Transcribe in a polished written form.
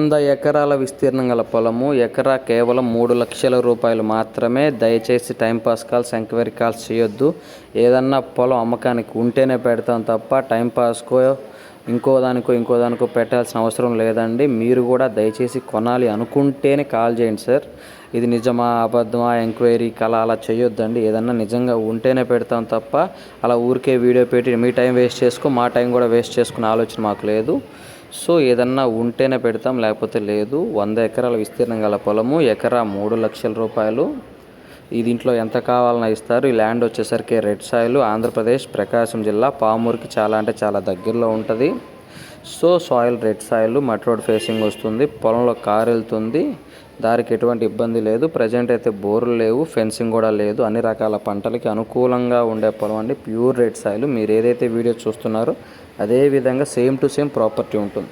100 ఎకరాల విస్తీర్ణం గల పొలము, ఎకరా కేవలం 3 లక్షల రూపాయలు మాత్రమే. దయచేసి టైంపాస్ కాల్స్, ఎంక్వైరీ కాల్స్ చేయొద్దు. ఏదన్నా పొలం అమ్మకానికి ఉంటేనే పెడతాం తప్ప టైంపాస్కో ఇంకో దానికో పెట్టాల్సిన అవసరం లేదండి. మీరు కూడా దయచేసి కొనాలి అనుకుంటేనే కాల్ చేయండి సార్. ఇది నిజమా అబద్ధమా ఎంక్వైరీ అలా చేయొద్దండి. ఏదన్నా నిజంగా ఉంటేనే పెడతాం తప్ప అలా ఊరికే వీడియో పెట్టి మీ టైం వేస్ట్ చేసుకో, మా టైం కూడా వేస్ట్ చేసుకునే ఆలోచన మాకు లేదు. సో ఏదన్నా ఉంటేనే పెడతాం, లేకపోతే లేదు. 100 ఎకరాల విస్తీర్ణం గల పొలము, ఎకరా 3 లక్షల రూపాయలు. ఈ దీంట్లో ఎంత కావాలన్నా ఇస్తారు. ఈ ల్యాండ్ వచ్చేసరికి రెడ్ సాయిల్, ఆంధ్రప్రదేశ్, ప్రకాశం జిల్లా, పామూరుకి చాలా దగ్గరలో ఉంటుంది. సో సాయిల్ రెడ్ సాయిల్, మట్ రోడ్ ఫేసింగ్ వస్తుంది. పొలంలో కారు వెళ్తుంది, దారికి ఎటువంటి ఇబ్బంది లేదు. ప్రజెంట్ అయితే బోర్లు లేవు, ఫెన్సింగ్ కూడా లేదు. అన్ని రకాల పంటలకి అనుకూలంగా ఉండే పొలం అండి. Pure red soil. మీరు ఏదైతే వీడియో చూస్తున్నారో అదే విధంగా సేమ్ టు సేమ్ ప్రాపర్టీ ఉంటుంది.